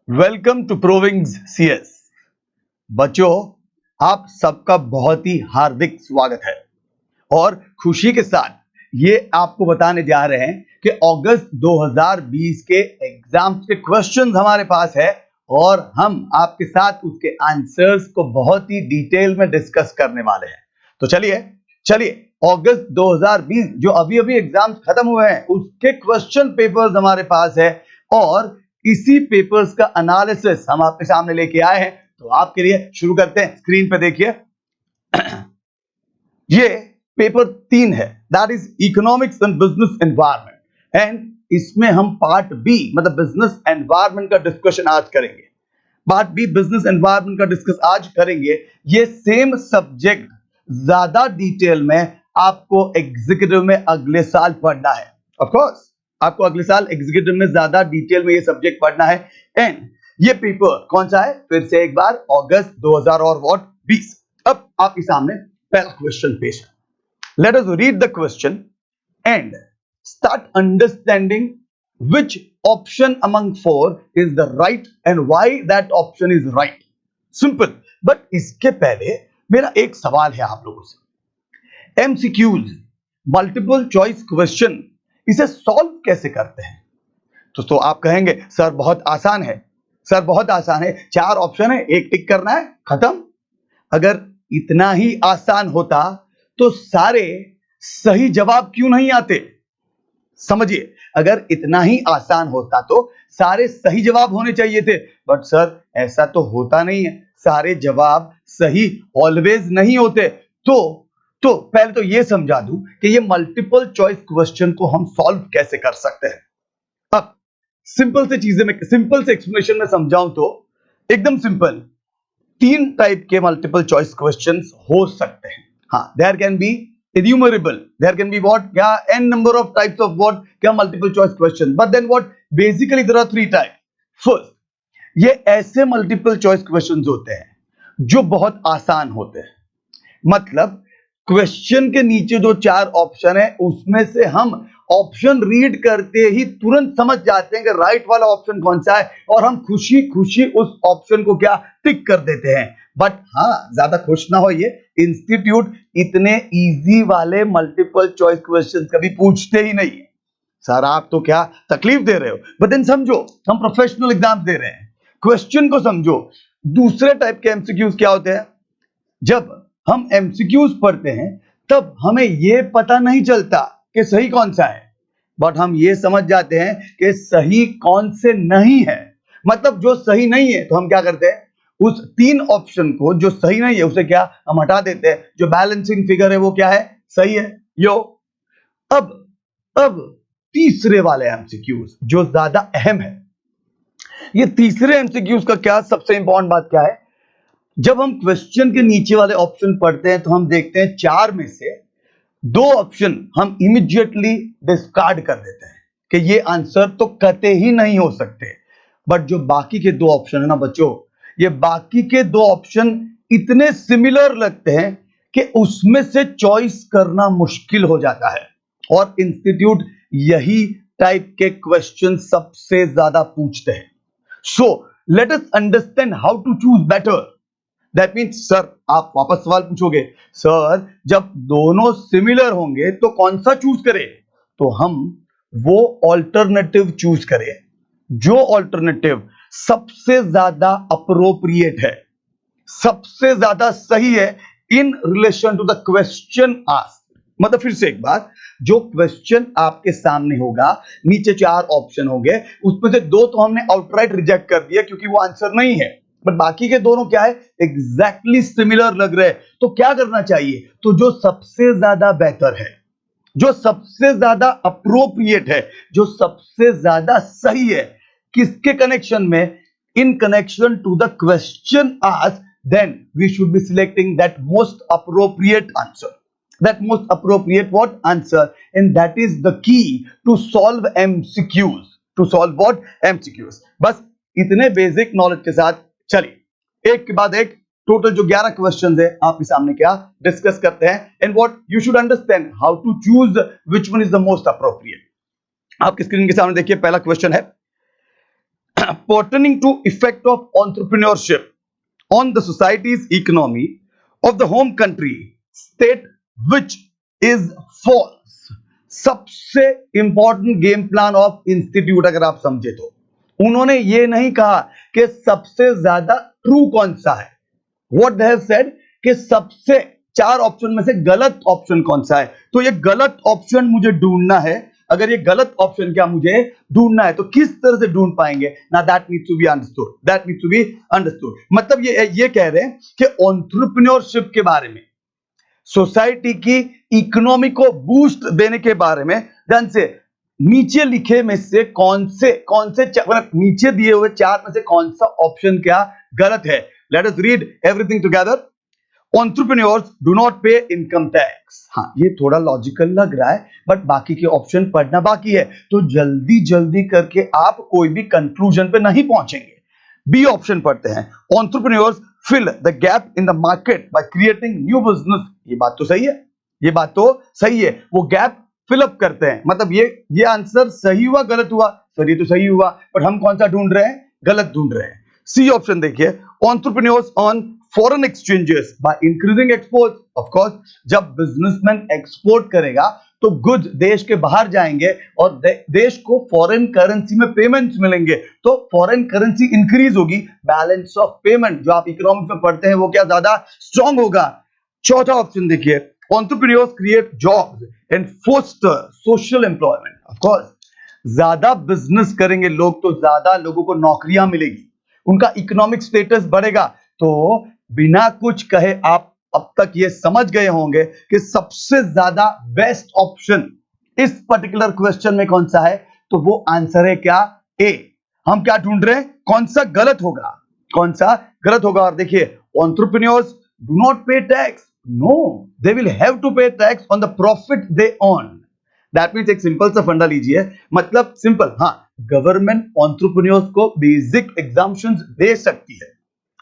Welcome to प्रोविंग्स CS. बच्चों, आप सबका बहुत ही हार्दिक स्वागत है और खुशी के साथ ये आपको बताने जा रहे हैं कि अगस्त 2020 के एग्जाम्स के क्वेश्चंस हमारे पास है और हम आपके साथ उसके आंसर्स को बहुत ही डिटेल में डिस्कस करने वाले हैं। तो चलिए अगस्त 2020 जो अभी अभी एग्जाम्स खत्म हुए हैं उसके क्वेश्चन पेपर्स हमारे पास है और इसी पेपर्स का एनालिसिस हम आपके सामने लेके आए हैं। तो आपके लिए शुरू करते हैं। स्क्रीन पे देखिए, ये पेपर 3 है, that is economics and business environment, and इसमें हम पार्ट बी मतलब बिजनेस एनवायरनमेंट का डिस्कशन आज करेंगे। पार्ट बी बिजनेस एनवायरनमेंट का डिस्कस आज करेंगे। ये सेम सब्जेक्ट ज्यादा डिटेल में आपको एग्जीक्यूटिव में अगले साल पढ़ना है। ऑफ कोर्स आपको अगले साल एग्जीक्यूटिव में ज्यादा डिटेल में ये सब्जेक्ट पढ़ना है। एंड ये पेपर कौन सा है, फिर से एक बार, अगस्त 2020। अब आपके सामने पहला क्वेश्चन पेश है। Let us read the question and start understanding which option among four is the right and why that option is right. Simple. But इसके पहले मेरा एक सवाल है आप लोगों से। MCQs, मल्टीपल चॉइस क्वेश्चन, इसे सॉल्व कैसे करते हैं? तो आप कहेंगे सर बहुत आसान है, सर बहुत आसान है, 4 ऑप्शन है, एक टिक करना है, खत्म। अगर इतना ही आसान होता तो सारे सही जवाब क्यों नहीं आते? समझिए, अगर इतना ही आसान होता तो सारे सही जवाब होने चाहिए थे, बट सर ऐसा तो होता नहीं है, सारे जवाब सही ऑलवेज नहीं होते। तो पहले तो ये समझा दूं कि ये मल्टीपल चॉइस क्वेश्चन को हम सॉल्व कैसे कर सकते हैं। अब सिंपल से चीजें में, सिंपल से एक्सप्लेनेशन में समझाऊं तो एकदम सिंपल, 3 टाइप के मल्टीपल चॉइस क्वेश्चंस हो सकते हैं। हाँ, there can be enumerable, there can be what, yeah, n number of types of what, क्या multiple choice question, but then what, basically there are 3 types. First, ये ऐसे multiple choice questions होते हैं जो बहुत आसान होते हैं, मतलब क्वेश्चन के नीचे जो 4 ऑप्शन है उसमें से हम ऑप्शन रीड करते ही तुरंत समझ जाते हैं कि राइट वाला ऑप्शन कौन सा है और हम खुशी खुशी उस ऑप्शन को क्या टिक कर देते हैं। बट हाँ, ज्यादा खुश ना होइए, इंस्टीट्यूट इतने इजी वाले मल्टीपल चॉइस क्वेश्चंस कभी पूछते ही नहीं है। सर आप तो क्या तकलीफ दे रहे हो, बट देन समझो हम प्रोफेशनल एग्जाम दे रहे हैं, क्वेश्चन को समझो। दूसरे टाइप के एमसीक्यूज क्या होते हैं, जब हम एमसीक्यूज पढ़ते हैं तब हमें यह पता नहीं चलता कि सही कौन सा है, बट हम ये समझ जाते हैं कि सही कौन से नहीं है। मतलब जो सही नहीं है तो हम क्या करते हैं, उस 3 ऑप्शन को जो सही नहीं है उसे क्या हम हटा देते हैं, जो बैलेंसिंग फिगर है वो क्या है, सही है। यो अब तीसरे वाले एमसीक्यूज जो ज्यादा अहम है। ये तीसरे एमसीक्यूज का क्या सबसे इंपॉर्टेंट बात क्या है, जब हम क्वेश्चन के नीचे वाले ऑप्शन पढ़ते हैं तो हम देखते हैं 4 में से 2 ऑप्शन हम इमीडिएटली डिस्कार्ड कर देते हैं कि ये आंसर तो कतई ही नहीं हो सकते। बट जो बाकी के 2 ऑप्शन है ना बच्चों, ये बाकी के 2 ऑप्शन इतने सिमिलर लगते हैं कि उसमें से चॉइस करना मुश्किल हो जाता है और इंस्टीट्यूट यही टाइप के क्वेश्चन सबसे ज्यादा पूछते हैं। So let us understand how to choose better. That means sir आप वापस सवाल पूछोगे, सर जब दोनों सिमिलर होंगे तो कौन सा चूज करें? तो हम वो ऑल्टरनेटिव चूज करें जो ऑल्टरनेटिव सबसे ज्यादा अप्रोप्रिएट है, सबसे ज्यादा सही है in relation to the question asked. मतलब फिर से एक बार, जो क्वेश्चन आपके सामने होगा, नीचे 4 ऑप्शन होंगे, उसमें से 2 तो हमने आउटराइट रिजेक्ट कर दिया क्योंकि वो आंसर नहीं है, बट बाकी के दोनों क्या है, एग्जैक्टली सिमिलर लग रहे हैं। तो क्या करना चाहिए, तो जो सबसे ज्यादा बेहतर है, जो सबसे ज्यादा अप्रोप्रिएट है, जो सबसे ज्यादा सही है, किसके कनेक्शन में, in connection to the question asked, then we should be selecting that most appropriate answer, that most appropriate what answer, and that is the key to solve MCQs, to solve what MCQs। बस इतने basic knowledge के साथ चलिए एक के बाद एक total जो 11 क्वेश्चंस है आपके सामने क्या डिस्कस करते हैं, and what you should understand how to choose which one is the most appropriate. आपकी स्क्रीन के सामने देखिए पहला क्वेश्चन है, pertaining to effect of entrepreneurship on the society's economy of the home country state which is false. सबसे important game plan of institute अगर आप समझे तो उन्होंने ये नहीं कहा कि सबसे ज्यादा ट्रू कौन सा है, व्हाट दे हैव सेड कि सबसे 4 ऑप्शन में से गलत ऑप्शन कौन सा है। तो ये गलत ऑप्शन मुझे ढूंढना है, अगर ये गलत ऑप्शन क्या मुझे ढूंढना है तो किस तरह से ढूंढ पाएंगे ना, that needs to be understood, that needs to be understood. मतलब ये कह रहे हैं कि एंटरप्रेन्योरशिप के बारे में, सोसाइटी की इकोनॉमी को बूस्ट देने के बारे में ध्यान से नीचे लिखे में से कौन से नीचे दिए हुए 4 में से कौन सा ऑप्शन क्या गलत है। Let us read everything together. Entrepreneurs do not pay income tax। हाँ, ये थोड़ा लॉजिकल लग रहा है बट बाकी के ऑप्शन पढ़ना बाकी है, तो जल्दी जल्दी करके आप कोई भी कंक्लूजन पे नहीं पहुंचेंगे। बी ऑप्शन पढ़ते हैं। Entrepreneurs fill the gap in the market by creating new business। ये बात तो सही है, ये बात तो सही है, वो गैप फिलअप करते हैं। मतलब ये आंसर सही हुआ गलत हुआ, सर ये तो सही हुआ बट हम कौन सा ढूंढ रहे हैं, गलत ढूंढ रहे हैं। सी ऑप्शन देखिए, entrepreneurs earn foreign exchanges by increasing export. Of course जब बिजनेसमैन एक्सपोर्ट करेगा तो गुड्स देश के बाहर जाएंगे और देश को फॉरेन करेंसी में पेमेंट्स मिलेंगे, तो फॉरेन करेंसी इंक्रीज होगी, बैलेंस ऑफ पेमेंट जो आप इकोनॉमिक्स में पढ़ते हैं वो क्या ज्यादा स्ट्रांग होगा। चौथा ऑप्शन देखिए, entrepreneurs create jobs and foster social employment. Of course ज्यादा बिजनेस करेंगे लोग तो ज्यादा लोगों को नौकरियां मिलेगी, उनका इकोनॉमिक स्टेटस बढ़ेगा। तो बिना कुछ कहे आप अब तक ये समझ गए होंगे कि सबसे ज्यादा बेस्ट ऑप्शन इस पर्टिकुलर क्वेश्चन में कौन सा है, तो वो आंसर है क्या, ए। हम क्या ढूंढ रहे हैं, कौन सा गलत होगा, कौन सा गलत होगा। और देखिए, entrepreneurs do not pay tax, no they will have to pay tax on the profit they earn. That means एक सिंपल सा फंडा लीजिए, मतलब सिंपल, हाँ गवर्नमेंट एंटरप्रेन्योर्स को बेसिक एग्जाम्पशंस दे सकती है,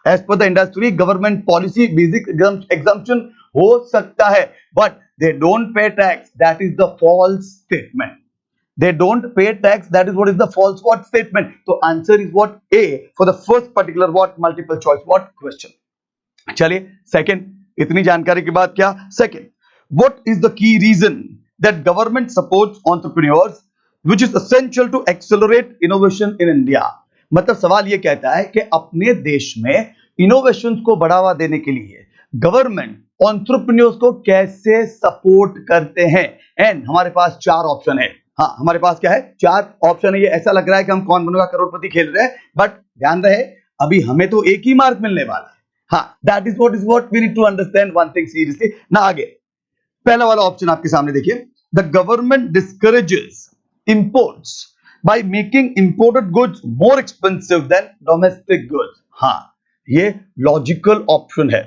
as per the industry government policy basic exemption हो सकता है, but they don't pay tax, that is the false statement. They don't pay tax, that is what is the false what statement। तो answer is what, A for the first particular what multiple choice what question। चलिए second, इतनी जानकारी के बाद क्या second, what is the key reason that government supports entrepreneurs which is essential to accelerate innovation in India। मतलब सवाल ये कहता है कि अपने देश में इनोवेशंस को बढ़ावा देने के लिए गवर्नमेंट एंटरप्रेन्योर्स को कैसे सपोर्ट करते हैं। एंड हमारे पास 4 ऑप्शन है, हाँ हमारे पास क्या है, 4 ऑप्शन है। ये ऐसा लग रहा है कि हम कौन बनेगा करोड़पति खेल रहे हैं, बट ध्यान रहे अभी हमें तो एक ही मार्क मिलने वाला है। हाँ, that is what we need to understand one thing seriously ना। आगे पहला वाला ऑप्शन आपके सामने देखिए, the government discourages imports by making imported goods more expensive than domestic goods. हाँ, ये लॉजिकल ऑप्शन है।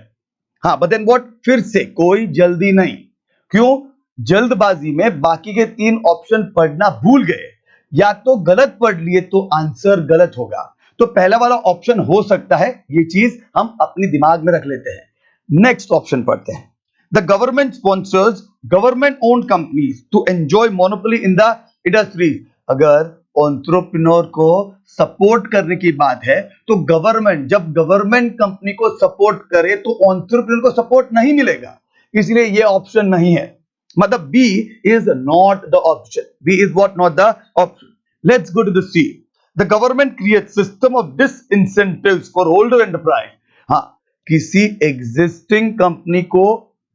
हाँ, बट देन व्हाट, फिर से कोई जल्दी नहीं, क्यों, जल्दबाजी में बाकी के 3 ऑप्शन पढ़ना भूल गए, या तो गलत पढ़ लिए तो आंसर गलत होगा। तो पहला वाला ऑप्शन हो सकता है, ये चीज हम अपनी दिमाग में रख लेते हैं। नेक्स्ट ऑप्शन पढ़ते हैं, the government sponsors government owned companies to enjoy monopoly in the industries. अगर एंटरप्रेन्योर को सपोर्ट करने की बात है तो गवर्नमेंट जब गवर्नमेंट कंपनी को सपोर्ट करे तो एंटरप्रेन्योर को सपोर्ट नहीं मिलेगा, इसलिए ये ऑप्शन नहीं है। मतलब B is not the option, B is what, not the option. Let's go to the C, the government create system of disincentives for holder enterprise. हाँ, किसी एग्जिस्टिंग कंपनी को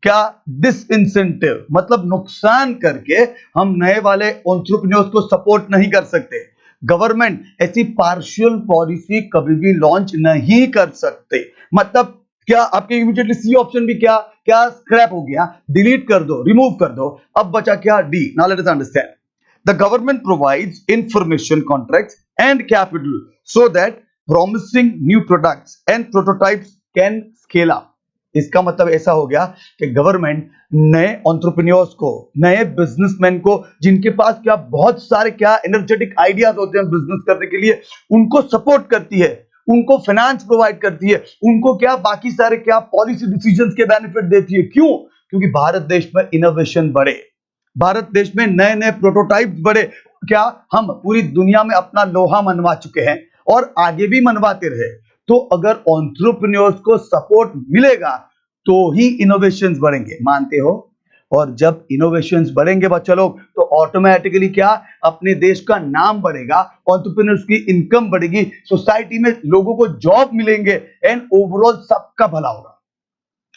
क्या डिसइंसेंटिव मतलब नुकसान करके हम नए वाले एंटरप्रेन्योर्स को सपोर्ट नहीं कर सकते। गवर्नमेंट ऐसी पार्शियल पॉलिसी कभी भी लॉन्च नहीं कर सकते। मतलब क्या आपके इमीडिएटली सी ऑप्शन भी क्या क्या स्क्रैप हो गया, डिलीट कर दो, रिमूव कर दो, अब बचा क्या, D. Now let us understand, the government provides information contracts and capital so that promising new products and prototypes can scale up. इसका मतलब ऐसा हो गया कि गवर्नमेंट नए एंटरप्रेन्योर्स को, नए बिजनेसमैन को, जिनके पास क्या बहुत सारे क्या एनर्जेटिक आइडियाज होते हैं बिजनेस करने के लिए, उनको सपोर्ट करती है, उनको फाइनेंस प्रोवाइड करती है, उनको क्या बाकी सारे क्या पॉलिसी डिसीजंस के बेनिफिट देती है। क्यों? क्योंकि भारत देश में इनोवेशन बढ़े, भारत देश में नए नए प्रोटोटाइप बढ़े। क्या हम पूरी दुनिया में अपना लोहा मनवा चुके हैं और आगे भी मनवाते रहे। तो अगर एंटरप्रेन्योर्स को सपोर्ट मिलेगा तो ही इनोवेशंस बढ़ेंगे, मानते हो? और जब इनोवेशंस बढ़ेंगे बच्चा लोग, तो ऑटोमेटिकली क्या, अपने देश का नाम बढ़ेगा, एंटरप्रेन्योर्स की इनकम बढ़ेगी, सोसाइटी में लोगों को जॉब मिलेंगे एंड ओवरऑल सबका भला होगा,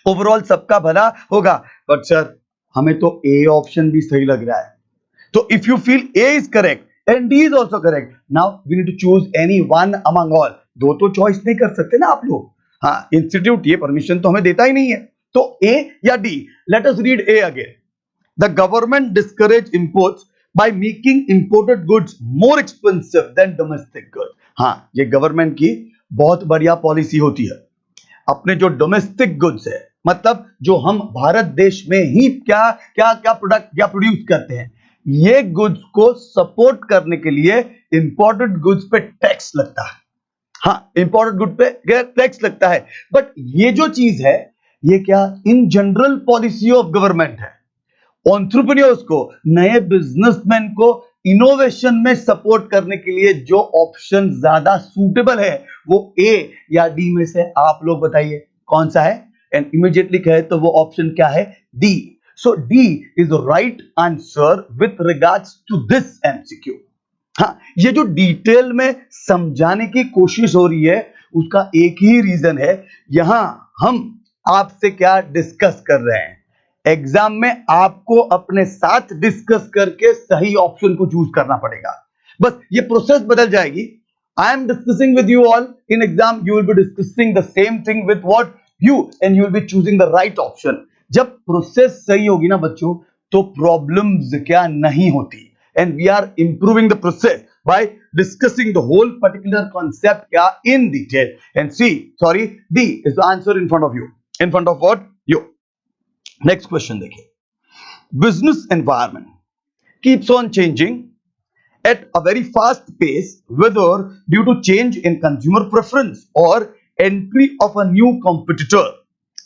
ओवरऑल सबका भला होगा। बट सर हमें तो ए ऑप्शन भी सही लग रहा है, तो if you feel A is correct and D is also correct, now we need to choose any one among all. दो तो चॉइस नहीं कर सकते ना आप लोग, हाँ इंस्टीट्यूट ये परमिशन तो हमें देता ही नहीं है। तो ए या D, let us read A again. The government discourage imports by making imported goods more expensive than domestic goods. हाँ, ये गवर्नमेंट की बहुत बढ़िया पॉलिसी होती है। अपने जो डोमेस्टिक गुड्स है, मतलब जो हम भारत देश में ही क्या क्या क्या प्रोडक्ट क्या प्रोड्यूस करते हैं, ये गुड्स को सपोर्ट करने के लिए इंपोर्टेड गुड्स पे टैक्स लगता है। हाँ, इंपोर्टेड गुड पे टैक्स लगता है, बट ये जो चीज है ये क्या in general policy of government है। एंटरप्रेन्योर्स को, नए बिजनेसमैन को इनोवेशन में सपोर्ट करने के लिए जो ऑप्शन ज्यादा सूटेबल है वो ए या डी में से आप लोग बताइए कौन सा है? एंड इमीडिएटली कहे तो वो ऑप्शन क्या है? D. So D is the right answer with regards to this MCQ. हाँ, ये जो डिटेल में समझाने की कोशिश हो रही है उसका एक ही रीजन है, यहां हम आपसे क्या डिस्कस कर रहे हैं। एग्जाम में आपको अपने साथ डिस्कस करके सही ऑप्शन को चूज करना पड़ेगा, बस ये प्रोसेस बदल जाएगी। I am discussing with you all in exam, you will be discussing the same thing with what you, and you will be choosing the right option. जब प्रोसेस सही होगी ना बच्चों, तो प्रॉब्लम्स क्या नहीं होती, and we are improving the process by discussing the whole particular concept in detail. And D is the answer in front of you, in front of what you. Next question देखिए, business environment keeps on changing at a very fast pace, whether due to change in consumer preference or entry of a new competitor.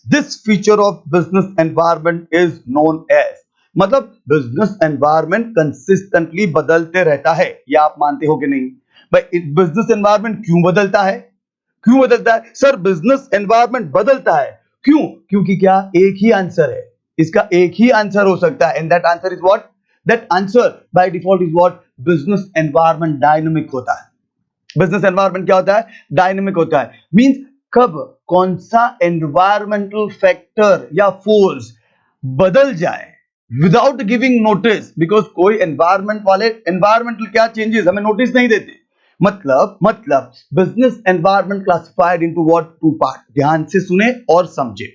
This feature of business environment is known as, मतलब business environment consistently बदलते रहता है, या आप मानते हो कि नहीं? भाई बिजनेस एनवायरनमेंट क्यों बदलता है? क्यों बदलता है सर? बिजनेस एनवायरनमेंट बदलता है क्यों? क्योंकि क्या एक ही आंसर है, इसका एक ही आंसर हो सकता है, and that answer is what? That answer by default is what? Business environment dynamic होता है। बिजनेस एनवायरनमेंट क्या होता है? डायनामिक होता है। मींस कब कौन सा एनवायरमेंटल फैक्टर या फोर्स बदल जाए विदाउट गिविंग नोटिस, बिकॉज कोई एनवायरमेंट वाले एनवायरमेंटल क्या चेंजेस हमें नोटिस नहीं देते। मतलब business environment classified into what? Two part. ध्यान से सुने और समझे।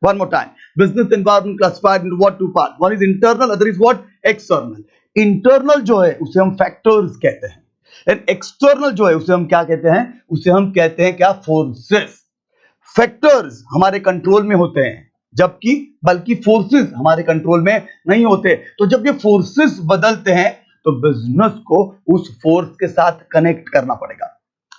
One more time, business environment classified into what? Two part. One is internal, other is what? External. Internal जो है उसे हम फैक्टर्स कहते हैं, एंड एक्सटर्नल जो है उसे हम क्या कहते हैं? उसे हम कहते हैं क्या? फोर्सेस। फैक्टर्स हमारे कंट्रोल में होते हैं, जबकि बल्कि फोर्सेस हमारे कंट्रोल में नहीं होते। तो जब ये फोर्सेस बदलते हैं तो बिजनेस को उस फोर्स के साथ कनेक्ट करना पड़ेगा,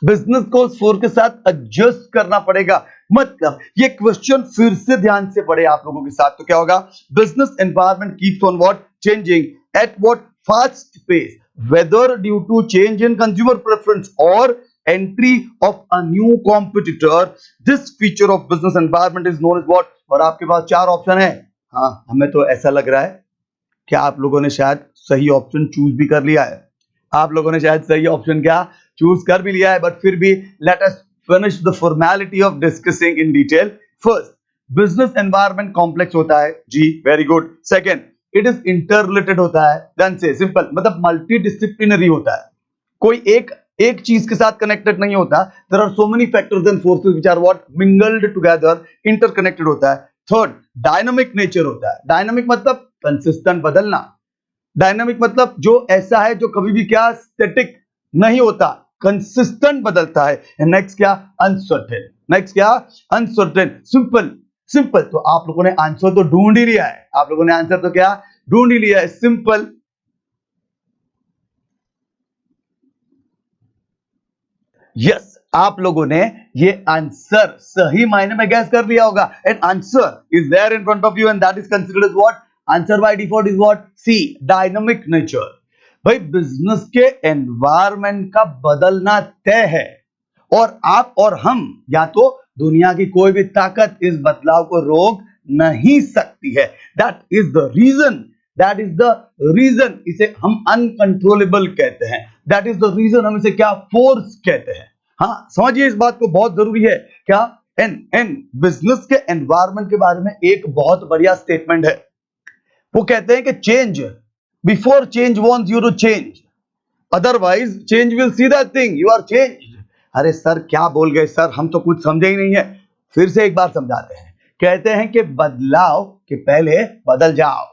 बिजनेस को उस फोर्स के साथ एडजस्ट करना पड़ेगा। मतलब ये क्वेश्चन फिर से ध्यान से पढ़े आप लोगों के साथ, तो क्या होगा? Business environment keeps on what? Changing at what? Fast pace, whether due to change in consumer preference और entry of a new competitor. This feature of business environment is known as what? और आपके पास चार option है। हाँ, हमें तो ऐसा लग रहा है कि आप लोगों ने शायद सही ऑप्शन चूज भी कर लिया है, आप लोगों ने शायद सही ऑप्शन क्या चूज कर भी लिया है, बट फिर भी let us finish the formality of discussing in detail. First, business environment complex होता है जी, very good. Second, it is inter related होता है, देन से सिंपल, मतलब मल्टी डिसिप्लिनरी होता है, कोई एक चीज के साथ कनेक्टेड नहीं होता। There are so many factors and forces which are what? Mingled together, interconnected होता है। थर्ड, डायनामिक नेचर होता है। डायनामिक मतलब कंसिस्टेंट, बदलना। डायनामिक मतलब जो ऐसा है जो कभी भी क्या? स्टैटिक नहीं होता, कंसिस्टेंट बदलता है। नेक्स्ट क्या? अनसर्टेन। नेक्स्ट क्या? अनसर्टेन। सिंपल। तो आप लोगों ने आंसर तो ढूंढ ही लिया है, आप लोगों ने आंसर तो क्या ढूंढ ही लिया है, सिंपल। यस, आप लोगों ने ये आंसर सही मायने में गैस कर लिया होगा, and answer is there in front of you, and that is considered as what? Answer by default is what? C, dynamic nature. भाई बिजनेस के एनवायरनमेंट का बदलना तय है, और आप और हम या तो दुनिया की कोई भी ताकत इस बदलाव को रोक नहीं सकती है। दैट इज द रीजन इसे हम अनकंट्रोलेबल कहते हैं। दैट इज द रीजन हम इसे क्या, फोर्स कहते हैं। हाँ, समझिए इस बात को, बहुत जरूरी है। क्या एन बिजनेस के एनवायरनमेंट के बारे में एक बहुत बढ़िया स्टेटमेंट है। वो कहते हैं कि change before change wants you to change, otherwise change will see that thing you are changed. अरे सर क्या बोल गए सर, हम तो कुछ समझे ही नहीं है। फिर से एक बार समझाते हैं। कहते हैं कि बदलाव के पहले बदल जाओ।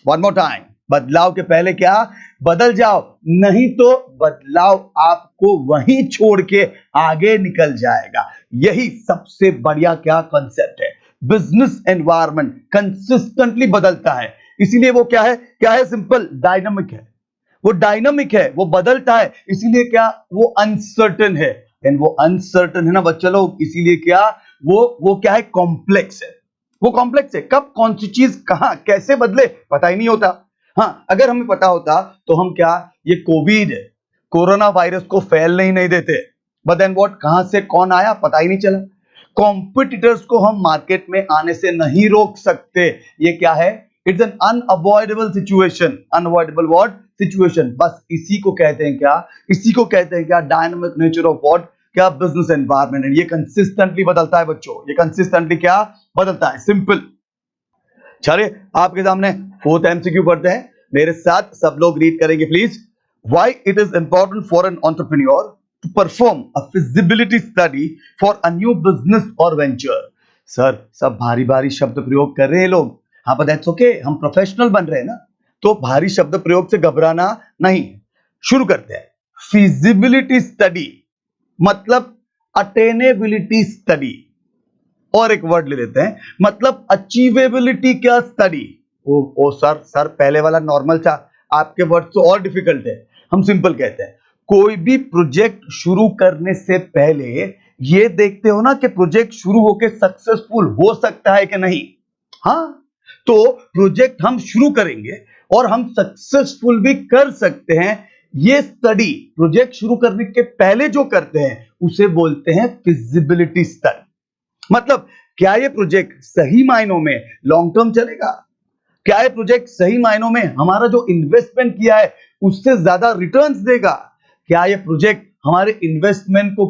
वन मोर टाइम, बदलाव के पहले क्या, बदल जाओ, नहीं तो बदलाव आपको वहीं छोड़ के आगे निकल जाएगा। यही सबसे बढ़िया क्या कॉन्सेप्ट है। बिजनेस एनवायरनमेंट कंसिस्टेंटली बदलता है, इसीलिए वो क्या है, सिंपल डायनामिक है। वो डायनामिक है, वो बदलता है, इसीलिए क्या, वो अनसर्टेन है। एंड वो अनसर्टेन है ना बच्चे लोग, इसीलिए क्या, वो क्या है, कॉम्प्लेक्स है। वो कॉम्प्लेक्स है, कब कौन सी चीज कहां कैसे बदले पता ही नहीं होता। हाँ, अगर हमें पता होता तो हम क्या, ये कोरोना वायरस को फैलने ही नहीं देते। बट देन व्हाट, कहां से कौन आया पता ही नहीं चला। कॉम्पिटिटर्स को हम मार्केट में आने से नहीं रोक सकते। ये क्या है, it's an unavoidable situation. Unavoidable what, situation. बस इसी को कहते हैं क्या, डायनामिक नेचर ऑफ व्हाट, क्या, बिजनेस एनवायरनमेंट। ये कंसिस्टेंटली बदलता है बच्चों, ये कंसिस्टेंटली क्या बदलता है, सिंपल। चलिए आपके सामने फोर्थ एमसीक्यू पढ़ते हैं, मेरे साथ सब लोग रीड करेंगे please. Why it is important for an entrepreneur to perform a feasibility study for a new business और वेंचर। सर सब भारी भारी शब्द प्रयोग कर रहे हैं लोग। हाँ पर दैट्स ओके, हम प्रोफेशनल बन रहे हैं ना, तो भारी शब्द प्रयोग से घबराना नहीं। शुरू करते हैं। फिजिबिलिटी स्टडी मतलब अटेनेबिलिटी स्टडी, और एक वर्ड ले लेते हैं, मतलब अचीवेबिलिटी क्या स्टडी। ओ सर पहले वाला नॉर्मल था, आपके वर्ड तो और डिफिकल्ट है। हम सिंपल कहते हैं, कोई भी प्रोजेक्ट शुरू करने से पहले ये देखते हो ना कि प्रोजेक्ट शुरू होकर सक्सेसफुल हो सकता है कि नहीं। हाँ, तो प्रोजेक्ट हम शुरू करेंगे और हम सक्सेसफुल भी कर सकते हैं। ये स्टडी प्रोजेक्ट शुरू करने के पहले जो करते हैं उसे बोलते हैं फिजिबिलिटी स्टडी। मतलब क्या ये प्रोजेक्ट सही मायनों में लॉन्ग टर्म चलेगा, क्या ये प्रोजेक्ट सही मायनों में हमारा जो इन्वेस्टमेंट किया है उससे ज्यादा रिटर्न्स देगा, क्या ये प्रोजेक्ट हमारे इन्वेस्टमेंट को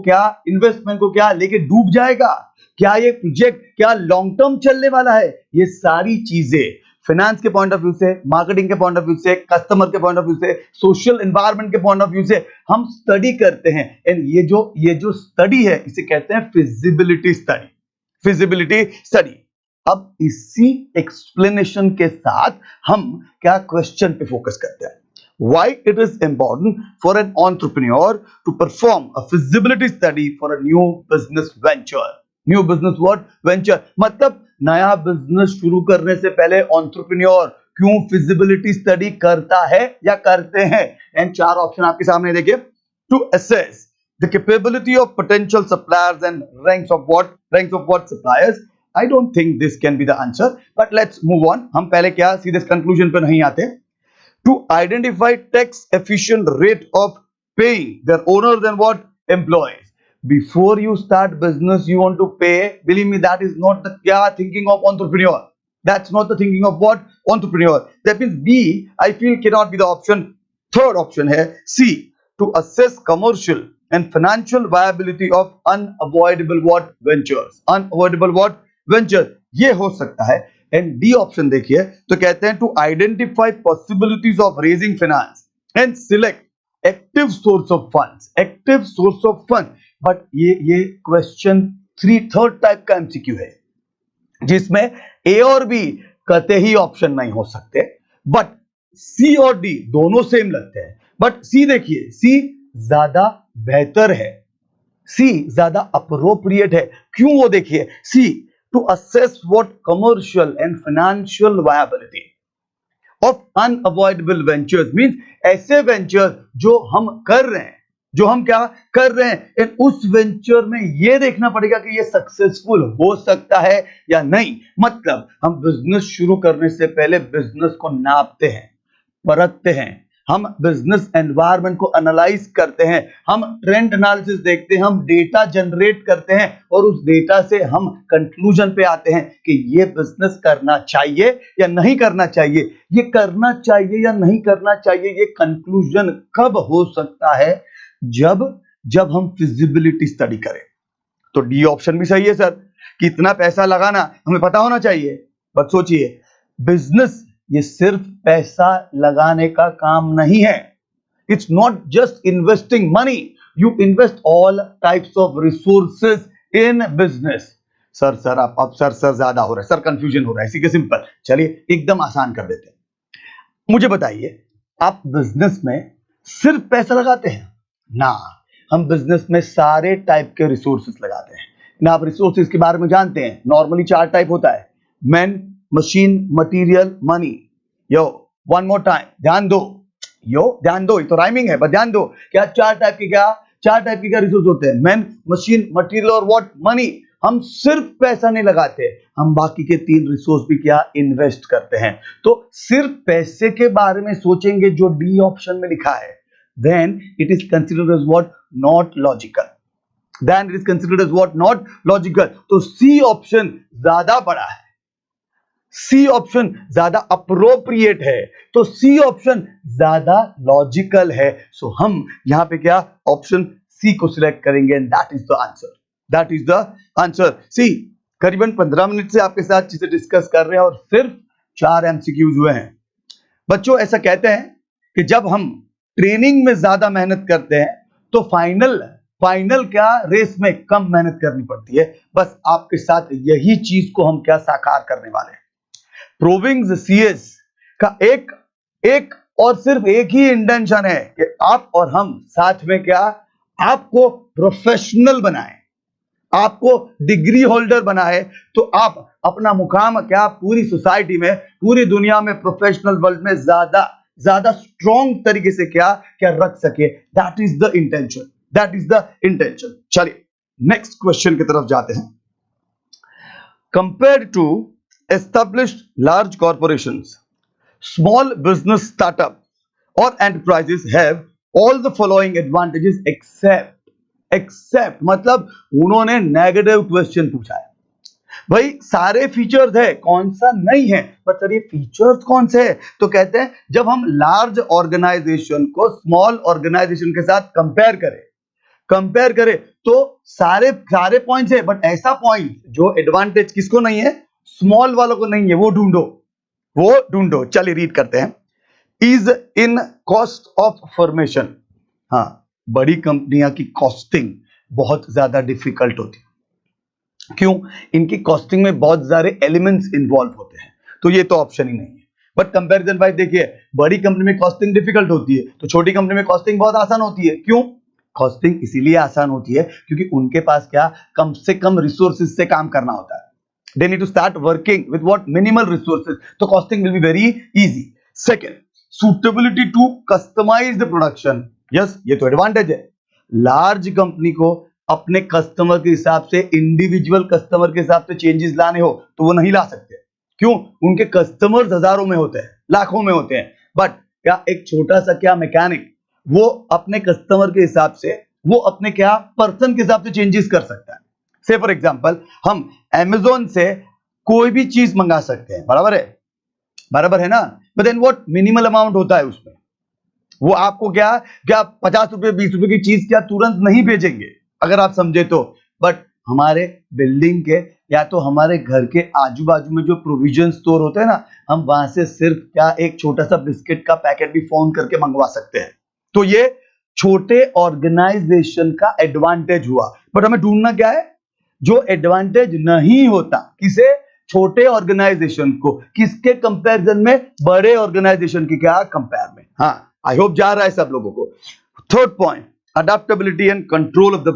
क्या लेके डूब जाएगा, क्या ये प्रोजेक्ट क्या लॉन्ग टर्म चलने वाला है। ये सारी चीजें फाइनेंस के पॉइंट ऑफ व्यू से, मार्केटिंग के पॉइंट ऑफ व्यू से, कस्टमर के पॉइंट ऑफ व्यू से, सोशल एनवायरनमेंट के पॉइंट ऑफ व्यू से हम स्टडी करते हैं। एंड ये जो स्टडी है इसे कहते हैं फिजिबिलिटी स्टडी। अब इसी एक्सप्लेनेशन के साथ हम क्या क्वेश्चन पे फोकस करते हैं। Why it is important for an entrepreneur to perform a feasibility study for a new business venture? New business what? Venture. मतलब नया बिजनेस शुरू करने से पहले एंटरप्रेन्योर क्यों फिजिबिलिटी स्टडी करता है या करते हैं। एंड चार ऑप्शन आपके सामने देखिए। To assess the capability of potential suppliers and ranks of what suppliers. I don't think this can be the answer, but let's move on. हम पहले क्या सीधे conclusion पर नहीं आते। To identify tax efficient rate of paying their owners and what employees. Before you start business, you want to pay. Believe me, that is not the thinking of entrepreneur. That's not the thinking of what entrepreneur. That means B, I feel cannot be the option. Third option है C, to assess commercial and financial viability of unavoidable what ventures. Unavoidable what ventures. ये हो सकता है। And D option देखिए तो कहते हैं to identify possibilities of raising finance and select active source of fund. But ये क्वेश्चन थर्ड टाइप का एमसीक्यू है जिसमें ए और बी कते ही ऑप्शन नहीं हो सकते, बट सी और डी दोनों सेम लगते हैं। बट सी देखिए, सी ज्यादा बेहतर है, सी ज्यादा अप्रोप्रिएट है। क्यों, वो देखिए, सी to assess what commercial and financial viability of unavoidable ventures means ऐसे वेंचर जो हम कर रहे हैं उस वेंचर में ये देखना पड़ेगा कि ये सक्सेसफुल हो सकता है या नहीं। मतलब हम बिजनेस शुरू करने से पहले बिजनेस को नापते हैं, परखते हैं, हम बिजनेस एनवायरनमेंट को एनालाइज करते हैं, हम ट्रेंड एनालिसिस देखते हैं, हम डेटा जनरेट करते हैं और उस डेटा से हम कंक्लूजन पे आते हैं कि ये बिजनेस करना चाहिए या नहीं करना चाहिए। ये करना चाहिए या नहीं करना चाहिए, ये कंक्लूजन कब हो सकता है? जब हम फिजिबिलिटी स्टडी करें। तो डी ऑप्शन भी सही है सर, कि इतना पैसा लगाना हमें पता होना चाहिए। बट सोचिए, बिजनेस ये सिर्फ पैसा लगाने का काम नहीं है। It's not just investing money, you invest all types of resources in business. Sir अब सर ज्यादा हो रहा है, सर कंफ्यूजन हो रहा है, इसी के सिंपल। चलिए एकदम आसान कर देते हैं। मुझे बताइए, आप बिजनेस में सिर्फ पैसा लगाते हैं ना? हम बिजनेस में सारे टाइप के रिसोर्सेज लगाते हैं ना। आप रिसोर्सेज के बारे में जानते हैं, नॉर्मली 4 टाइप होता है, मैन, मशीन, मटीरियल, मनी। यो वन मोर टाइम, ध्यान दो, ये तो राइमिंग है, बस ध्यान दो। क्या 4 टाइप के क्या रिसोर्स होते हैं? मैन, मशीन, मटीरियल और व्हाट? मनी। हम सिर्फ पैसा नहीं लगाते, हम बाकी के 3 रिसोर्स भी क्या इन्वेस्ट करते हैं। तो सिर्फ पैसे के बारे में सोचेंगे जो डी ऑप्शन में लिखा है, then it is considered as what? Not logical. Then it is considered as what? Not logical. तो C ऑप्शन ज्यादा बड़ा है, C ऑप्शन ज्यादा अप्रोप्रिएट है, तो C ऑप्शन ज्यादा लॉजिकल है। सो हम यहां पे क्या ऑप्शन C को सिलेक्ट करेंगे, and that is the answer. That is the answer. C, करीबन 15 मिनट से आपके साथ चीजें डिस्कस कर रहे हैं और सिर्फ 4 MCQs हुए हैं। बच्चों, ऐसा कहते हैं कि जब हम ट्रेनिंग में ज्यादा मेहनत करते हैं तो फाइनल क्या रेस में कम मेहनत करनी पड़ती है। बस आपके साथ यही चीज को हम क्या साकार करने वाले हैं। प्रोविंग्स CS का एक और सिर्फ एक ही इंटेंशन है कि आप और हम साथ में क्या आपको प्रोफेशनल बनाएं, आपको डिग्री होल्डर बनाए, तो आप अपना मुकाम क्या पूरी सोसाइटी में, पूरी दुनिया में, प्रोफेशनल वर्ल्ड में ज्यादा स्ट्रॉन्ग तरीके से क्या रख सके। That is the intention. चलिए नेक्स्ट क्वेश्चन की तरफ जाते हैं। Compared to established large corporations, small business startup और enterprises have all the following advantages except मतलब उन्होंने नेगेटिव क्वेश्चन पूछा है। भाई सारे फीचर्स है, कौन सा नहीं है, पर सर ये फीचर्स कौन से है? तो कहते हैं जब हम लार्ज ऑर्गेनाइजेशन को स्मॉल ऑर्गेनाइजेशन के साथ कंपेयर करें तो सारे पॉइंट्स है, बट ऐसा पॉइंट जो एडवांटेज किसको नहीं है, स्मॉल वालों को नहीं है, वो ढूंढो। चलिए रीड करते हैं। Is in cost of formation. हाँ, बड़ी कंपनियां की कॉस्टिंग बहुत ज्यादा डिफिकल्ट होती है। क्यों? इनकी कॉस्टिंग में बहुत सारे एलिमेंट्स इन्वॉल्व होते हैं, तो ये तो ऑप्शन ही नहीं है। बट कंपैरिजन वाइज देखिए, बड़ी कंपनी में कॉस्टिंग डिफिकल्ट होती है, तो छोटी कंपनी में कॉस्टिंग बहुत आसान होती है। क्यों? कॉस्टिंग इसीलिए आसान होती है क्योंकि उनके पास क्या कम से कम रिसोर्सेज से काम करना होता है। They need to start working with what minimal resources, so costing will be very easy. Second, suitability to customize the production. Yes, ये तो एडवांटेज है। लार्ज कंपनी को अपने कस्टमर के हिसाब से, इंडिविजुअल कस्टमर के हिसाब से चेंजेस लाने हो तो वो नहीं ला सकते। क्यों? उनके कस्टमर्स हजारों में होते हैं, लाखों में होते हैं। बट क्या एक छोटा सा क्या मैकेनिक वो अपने कस्टमर के हिसाब से, वो अपने क्या पर्सन के हिसाब से चेंजेस कर सकता है। से फॉर एग्जांपल हम Amazon से कोई भी चीज मंगा सकते हैं, बराबर है ना। But then what minimal amount होता है उसमें, वो आपको क्या 50 रुपए 20 रुपए की चीज क्या तुरंत नहीं भेजेंगे, अगर आप समझे तो। बट हमारे बिल्डिंग के या तो हमारे घर के आजू बाजू में जो प्रोविजन स्टोर होते हैं ना, हम वहां से सिर्फ क्या एक छोटा सा बिस्किट का पैकेट भी फोन करके मंगवा सकते हैं। तो ये छोटे ऑर्गेनाइजेशन का एडवांटेज हुआ। बट हमें ढूंढना क्या है, जो एडवांटेज नहीं होता, किसे? छोटे ऑर्गेनाइजेशन को, किसके कंपैरिजन में? बड़े ऑर्गेनाइजेशन के क्या कंपेयर में। हाँ, आई होप जा रहा है सब लोगों को। Third point, adaptability and control of the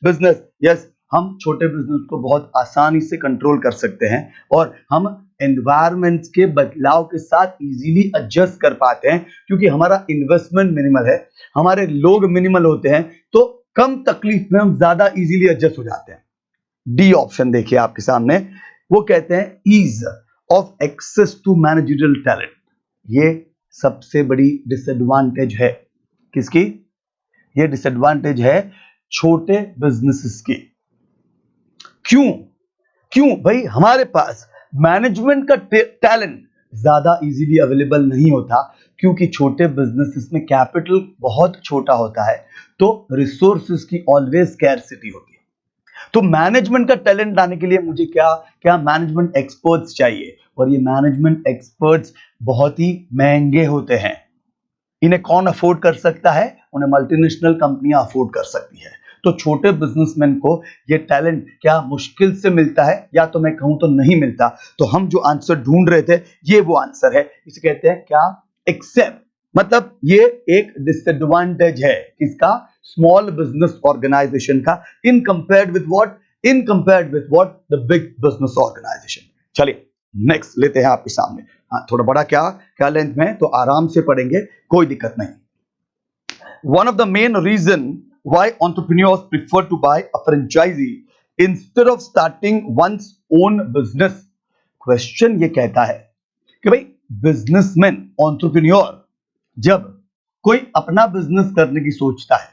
business. Yes, हम छोटे बिजनेस को बहुत आसानी से कंट्रोल कर सकते हैं और हम एनवायरमेंट के बदलाव के साथ इजीली एडजस्ट कर पाते हैं क्योंकि हमारा इन्वेस्टमेंट मिनिमल है, हमारे लोग मिनिमल होते हैं, तो कम तकलीफ में हम ज्यादा इजीली एडजस्ट हो जाते हैं। डी ऑप्शन देखिए आपके सामने, वो कहते हैं ease of access to managerial talent. ये सबसे बड़ी डिसएडवांटेज है किसकी? ये डिसएडवांटेज है छोटे बिजनेसेस की। क्यों? क्यों भाई? हमारे पास मैनेजमेंट का टैलेंट ज्यादा इजीली अवेलेबल नहीं होता, क्योंकि छोटे बिजनेसेस में कैपिटल बहुत छोटा होता है, तो रिसोर्सेज की ऑलवेज स्कैर्सिटी होती है। तो मैनेजमेंट का टैलेंट लाने के लिए मुझे क्या क्या मैनेजमेंट एक्सपर्ट्स चाहिए, और ये मैनेजमेंट एक्सपर्ट्स बहुत ही महंगे होते हैं। इन्हें कौन अफोर्ड कर सकता है? उन्हें मल्टीनेशनल कंपनियां अफोर्ड कर सकती है। तो छोटे बिजनेसमैन को ये टैलेंट क्या मुश्किल से मिलता है, या तो मैं कहूं तो नहीं मिलता। तो हम जो आंसर ढूंढ रहे थे ये वो आंसर है। इसे कहते हैं क्या? एक्सेप्ट। मतलब ये एक डिसएडवांटेज है किसका? स्मॉल बिजनेस ऑर्गेनाइजेशन का, in compared with what? In compared with what? The big business organisation. चलिए नेक्स्ट लेते हैं आपके सामने। हाँ, थोड़ा बड़ा क्या लेंथ में, तो आराम से पढ़ेंगे, कोई दिक्कत नहीं। One of the main reason why entrepreneurs prefer to buy a franchisee instead of starting one's own business. Question ये कहता है कि भाई बिजनेसमैन एंटरप्रेन्योर जब कोई अपना बिजनेस करने की सोचता है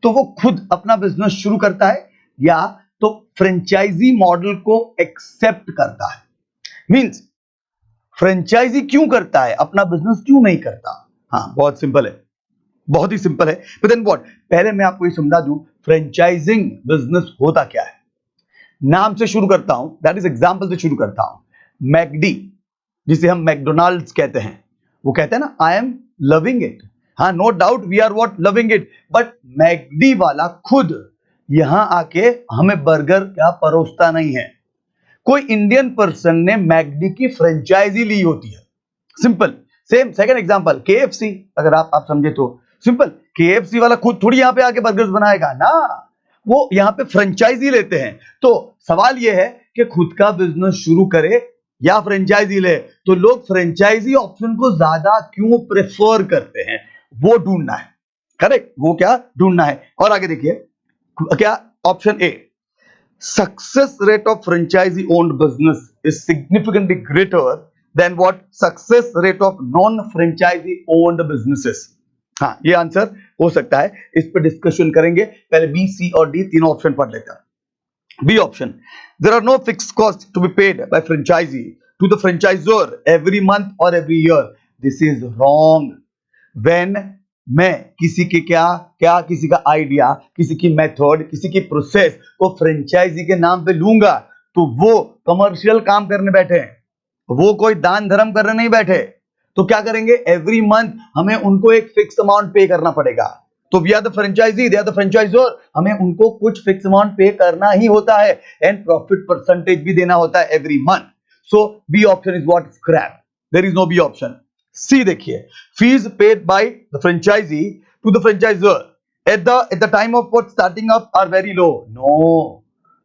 तो वो खुद अपना बिजनेस शुरू करता है, या तो फ्रेंचाइजी मॉडल को एक्सेप्ट करता है। मींस फ्रेंचाइजी क्यों करता है, अपना बिजनेस क्यों नहीं करता? हाँ, बहुत सिंपल है, बहुत ही सिंपल है। But then what? पहले मैं आपको ये समझा दूं फ्रेंचाइजिंग बिजनेस होता क्या है। नाम से शुरू करता हूं, दैट इज एग्जांपल से शुरू करता हूं। मैकडी, जिसे हम मैकडोनाल्ड्स कहते हैं, वो कहते हैं ना आई एम लविंग इट। हाँ, no doubt we are what? Loving it. But McD वाला खुद यहां आके हमें बर्गर क्या परोसता नहीं है। कोई इंडियन पर्सन ने मैकडी की फ्रेंचाइजी ली होती है। Simple. Same second example KFC, अगर आप समझे तो सिंपल, केएफसी वाला खुद थोड़ी यहां पे आके बर्गर्स बनाएगा ना, वो यहां पे फ्रेंचाइजी लेते हैं। तो सवाल ये है कि खुद का बिजनेस शुरू करे या फ्रेंचाइजी ले, तो लोग फ्रेंचाइजी ऑप्शन को ज्यादा क्यों प्रेफर करते हैं, वो ढूंढना है। करेक्ट, वो क्या ढूंढना है। और आगे देखिए क्या, option A, success rate of franchisee owned business is significantly greater than what? Success rate of non franchisee owned businesses. हाँ, ये आंसर हो सकता है, इस पर डिस्कशन करेंगे। पहले बी, सी और डी तीनों ऑप्शन पढ़ लेते हैं। B option, there are no fixed costs to be paid by franchisee to the franchisor every month or every year. This is wrong. When मैं किसी के क्या किसी का आइडिया, किसी की मेथड, किसी की प्रोसेस को फ्रेंचाइजी के नाम पे लूंगा, तो वो कमर्शियल काम करने बैठे हैं, वो कोई दान धर्म करने नहीं बैठे। तो क्या करेंगे? एवरी मंथ हमें उनको एक फिक्स अमाउंट पे करना पड़ेगा। तो we are the franchisee, they are the franchiser, हमें उनको कुछ फिक्स अमाउंट पे करना ही होता है, एंड प्रॉफिट परसेंटेज भी देना होता है every month. So B option is what? Scrap, there is no B option. C देखिए, fees paid by the franchisee to the franchisor at the time of what starting up are very low. No,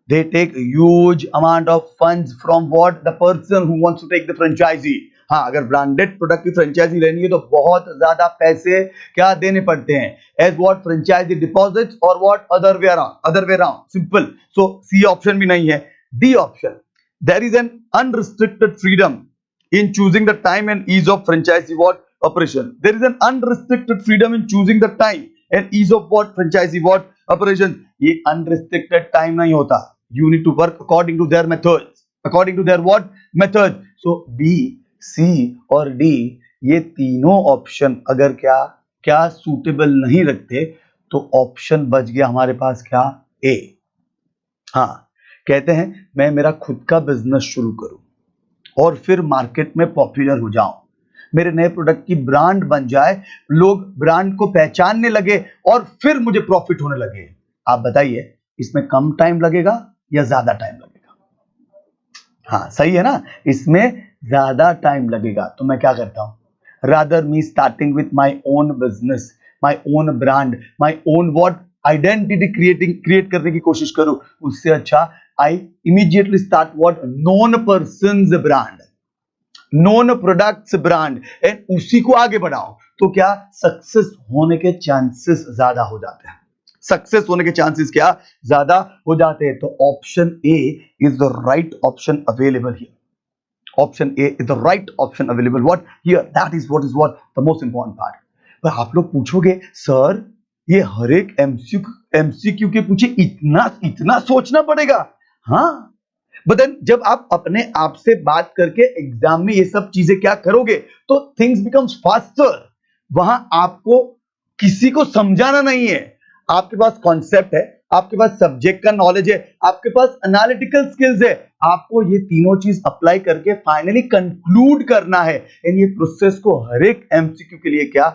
they take huge amount of funds from what? The person who wants to take the franchisee. हाँ, अगर branded product की franchise लेनी है तो बहुत ज्यादा पैसे क्या देने पड़ते हैं, एज व्हाट? फ्रेंचाइजी डिपॉजिट्स और what? Other way around. Simple. So C option भी नहीं है। D option, there is an unrestricted freedom in choosing the time and ease of franchisee what? Operation. There is an unrestricted freedom in choosing the time and ease of what? Franchisee what? Operation. ये unrestricted time नहीं होता. You need to work according to their methods. According to their what? Methods. So B, C और D ये तीनों option अगर क्या suitable नहीं रखते, तो ऑप्शन बच गया हमारे पास क्या? A। हाँ, कहते हैं मैं मेरा खुद का बिजनेस शुरू करूं और फिर मार्केट में पॉपुलर हो जाऊं, मेरे नए प्रोडक्ट की ब्रांड बन जाए, लोग ब्रांड को पहचानने लगे और फिर मुझे प्रॉफिट होने लगे। आप बताइए इसमें कम टाइम लगेगा या ज्यादा टाइम लगेगा? हाँ, सही है ना, इसमें ज्यादा टाइम लगेगा। तो मैं क्या करता हूं, rather me starting with my own business, my own brand, my own what? Identity create करने की कोशिश करूं, उससे अच्छा I immediately start what? Known person's brand, known products brand, and उसी को आगे बढ़ाओ, तो क्या सक्सेस होने के चांसेस ज्यादा हो जाते हैं। सक्सेस होने के चांसेस क्या ज्यादा हो जाते हैं। तो option A is the right option available here. Option A is the right option available. What here? That is what the most important part. पर आप लोग पूछोगे सर ये हर एक एमसीक्यू के पूछे इतना सोचना पड़ेगा? हाँ, बट देन जब आप अपने आप से बात करके एग्जाम में ये सब चीजें क्या करोगे तो थिंग्स बिकम्स फास्टर. वहां आपको किसी को समझाना नहीं है, आपके पास कॉन्सेप्ट है, आपके पास सब्जेक्ट का नॉलेज है, आपके पास एनालिटिकल स्किल्स है, आपको ये तीनों चीज अप्लाई करके फाइनली कंक्लूड करना है. एंड ये प्रोसेस को हर एक एमसीक्यू के लिए क्या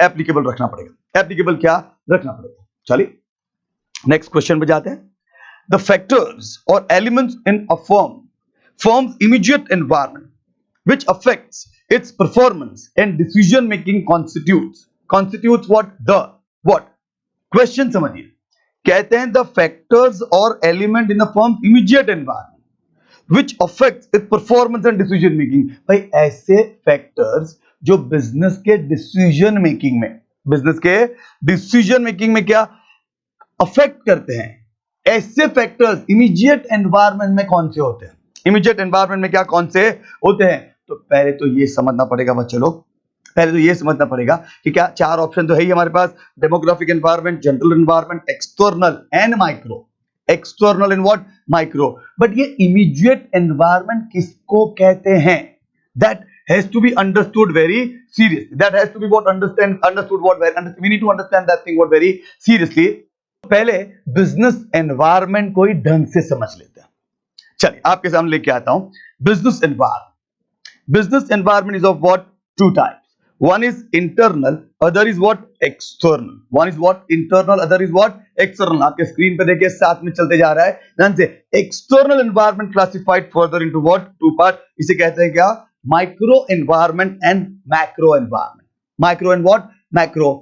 एप्लीकेबल रखना पड़ेगा, एप्लीकेबल क्या रखना पड़ेगा. चलिए नेक्स्ट क्वेश्चन पे जाते हैं. द फैक्टर्स और elements in a firms immediate environment which affects its performance and decision making constitutes what question समझिए. कहते हैं द फैक्टर्स और element in the firm immediate environment which affects its performance and decision making. भाई ऐसे factors जो business के decision making में क्या अफेक्ट करते हैं, ऐसे फैक्टर्स इमीडिएट एनवायरनमेंट में कौन से होते हैं, इमीडिएट एनवायरनमेंट में क्या कौन से होते हैं. तो पहले तो ये समझना पड़ेगा बच्चे लोग, पहले तो ये समझना पड़ेगा कि क्या चार ऑप्शन तो है ही हमारे पास, demographic environment, general environment, external and micro. External and what, micro. But ये इमीडिएट एनवायरनमेंट किसको कहते हैं, that has to be understood very seriously, that has to be what understood what very we need to understand that thing what very seriously. पहले business environment को ही ढंग से समझ लेते हैं. चलिए आपके सामने लेके आता हूं business environment. Business environment is of what? Two types. One is internal, other is what? External. One is what? Internal, other is what? External. आपके स्क्रीन पे देखिए साथ में चलते जा रहा है ध्यान से. External environment classified further into what? Two part. इसे कहते हैं क्या? Micro environment and macro environment. Micro and what? Macro.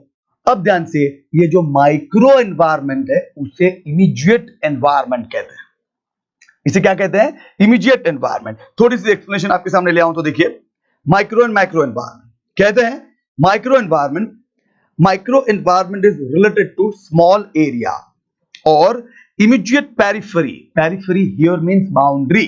अब ध्यान से ये जो माइक्रो एनवायरनमेंट है उसे इमीडिएट एनवायरनमेंट कहते हैं. इसे क्या कहते हैं? Immediate environment. थोड़ी सी एक्सप्लेनेशन आपके सामने ले आऊं तो देखिए, माइक्रो एंड मैक्रो एनवायरनमेंट कहते हैं. Micro environment is related to small area और immediate periphery here means boundary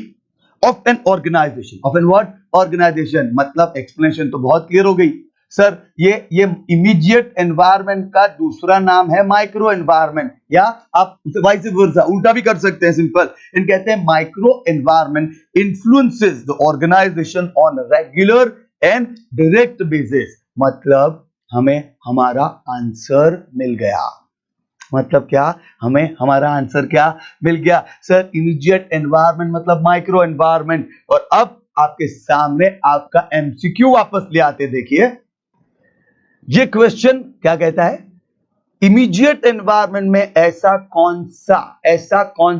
of an organisation. Of an what? Organisation. मतलब एक्सप्लेनेशन तो बहुत क्लियर हो गई सर. ये इमीडिएट एनवायरनमेंट का दूसरा नाम है माइक्रो एनवायरनमेंट, या आप वाइस वर्सा उल्टा भी कर सकते हैं, सिंपल. इन कहते हैं micro environment influences the organization on regular and direct basis. मतलब हमें हमारा आंसर मिल गया. मतलब क्या? हमें हमारा आंसर क्या मिल गया सर? इमीडिएट एनवायरनमेंट मतलब माइक्रो एनवायरनमेंट. और अब आपके सामने आपका एमसीक्यू वापस ले आते देखिए. ये क्वेश्चन क्या कहता है? इमीडिएट एनवायरनमेंट में ऐसा कौन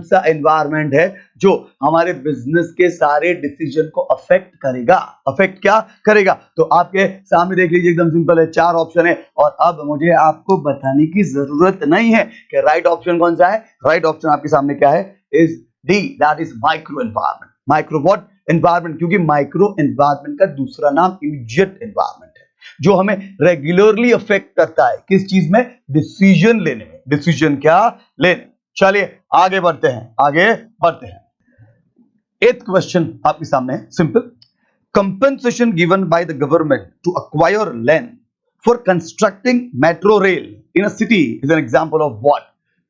सा एनवायरनमेंट है जो हमारे बिजनेस के सारे डिसीजन को अफेक्ट करेगा? अफेक्ट क्या करेगा? तो आपके सामने देख लीजिए, एकदम सिंपल है, चार ऑप्शन है. और अब मुझे आपको बताने की जरूरत नहीं है कि राइट ऑप्शन कौन सा है. राइट ऑप्शन आपके सामने क्या है? Is D, that is micro environment. Micro what? Environment. क्योंकि माइक्रो एनवायरनमेंट का दूसरा नाम इमीडिएट एनवायरनमेंट है जो हमें रेगुलरली अफेक्ट करता है. किस चीज में? डिसीजन लेने में. डिसीजन क्या लेने. चलिए आगे बढ़ते हैं. एथ क्वेश्चन आपके सामने है, simple. Compensation given by the government to acquire land for constructing metro rail in a city is an example of what.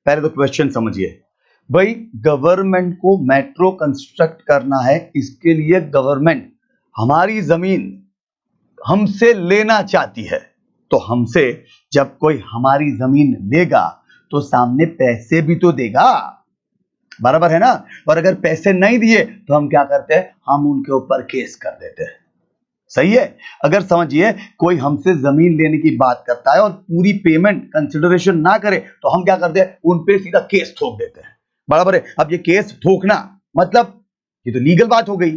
पहले तो क्वेश्चन समझिए. भाई गवर्नमेंट को मेट्रो कंस्ट्रक्ट करना है, इसके लिए गवर्नमेंट हमारी जमीन हमसे लेना चाहती है. तो हमसे जब कोई हमारी जमीन लेगा तो सामने पैसे भी तो देगा, बराबर है ना. और अगर पैसे नहीं दिए तो हम क्या करते हैं? हम उनके ऊपर केस कर देते हैं. सही है. अगर समझिए कोई हमसे जमीन लेने की बात करता है और पूरी पेमेंट कंसिडरेशन ना करे तो हम क्या करते हैं? उन पे सीधा केस ठोक देते हैं, बराबर है. अब ये केस ठोकना मतलब ये तो लीगल बात हो गई.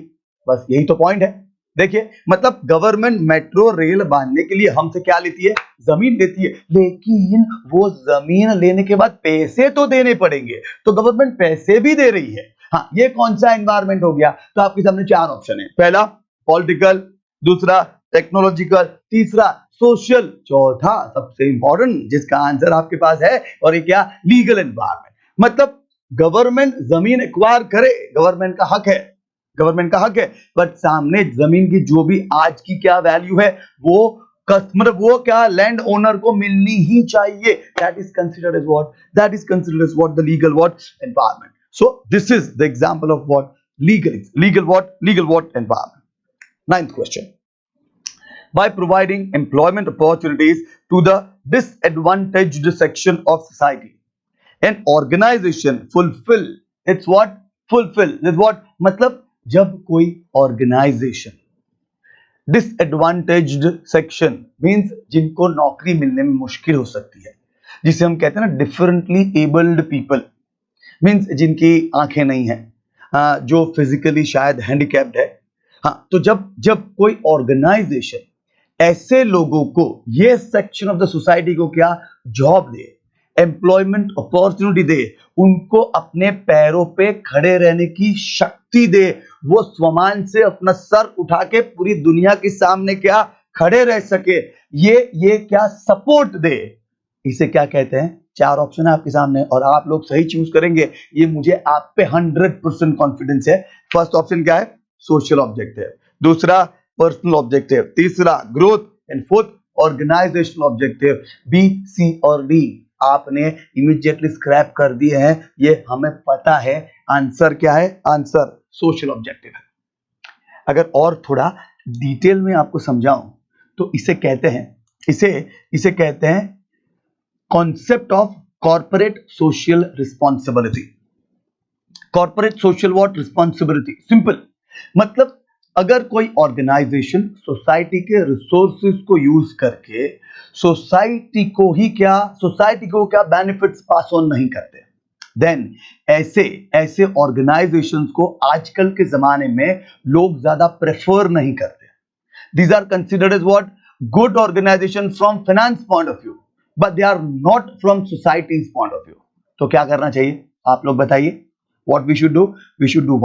बस यही तो पॉइंट है. देखिए मतलब गवर्नमेंट मेट्रो रेल बांधने के लिए हमसे क्या लेती है? जमीन लेती है. लेकिन वो जमीन लेने के बाद पैसे तो देने पड़ेंगे, तो गवर्नमेंट पैसे भी दे रही है. हाँ, ये कौन सा एनवायरनमेंट हो गया? तो आपके सामने चार ऑप्शन है. पहला पॉलिटिकल, दूसरा टेक्नोलॉजिकल, तीसरा सोशल, चौथा सबसे इंपॉर्टेंट जिसका आंसर आपके पास है, और ये क्या? Legal environment. मतलब गवर्नमेंट जमीन एक्वायर करे, गवर्नमेंट का हक है. गवर्नमेंट का हक है, बट सामने जमीन की जो भी आज की क्या वैल्यू है वो मतलब वो क्या लैंड ओनर को मिलनी ही चाहिए. That is considered as what, that is considered as what the legal what environment. So this is the example of what legal what environment. Ninth question. By providing employment opportunities to the disadvantaged section of society, an organization fulfill its what? Fulfill is what? मतलब जब कोई organization disadvantaged section means जिनको नौकरी मिलने में मुश्किल हो सकती है, जिसे हम कहते हैं ना डिफरेंटली एबल्ड पीपल, मींस जिनकी आंखें नहीं है, जो फिजिकली शायद हैंडीकैप्ड है. हाँ, तो जब कोई ऑर्गेनाइजेशन ऐसे लोगों को, ये सेक्शन ऑफ द सोसाइटी को क्या जॉब दे, एम्प्लॉयमेंट अपॉर्चुनिटी दे, उनको अपने पैरों पे खड़े रहने की शक्ति दे, वो स्वमान से अपना सर उठा के पूरी दुनिया के सामने क्या खड़े रह सके, ये क्या सपोर्ट दे, इसे क्या कहते हैं? 4 ऑप्शन है आपके सामने और आप लोग सही चूज करेंगे, ये मुझे आप पे 100% कॉन्फिडेंस है. फर्स्ट ऑप्शन क्या है? Social objective. दूसरा पर्सनल ऑब्जेक्टिव. तीसरा growth and fourth organisational objective. B, C और डी आपने इमीडिएटली स्क्रैप कर दिए हैं, ये हमें पता है. आंसर क्या है? आंसर सोशल ऑब्जेक्टिव है. अगर और थोड़ा डिटेल में आपको समझाऊं तो इसे कहते हैं concept of corporate social responsibility. Corporate social what responsibility. Simple मतलब अगर कोई ऑर्गेनाइजेशन सोसाइटी के रिसोर्सेज को यूज करके सोसाइटी को क्या बेनिफिट्स पास ऑन नहीं करते, देन ऐसे ऑर्गेनाइजेशंस को आजकल के जमाने में लोग ज्यादा प्रेफर नहीं करते. These are considered as what? Good organization from finance point of view, but they are not from society's point of view. तो क्या करना चाहिए आप लोग बताइए? What we should do? We should do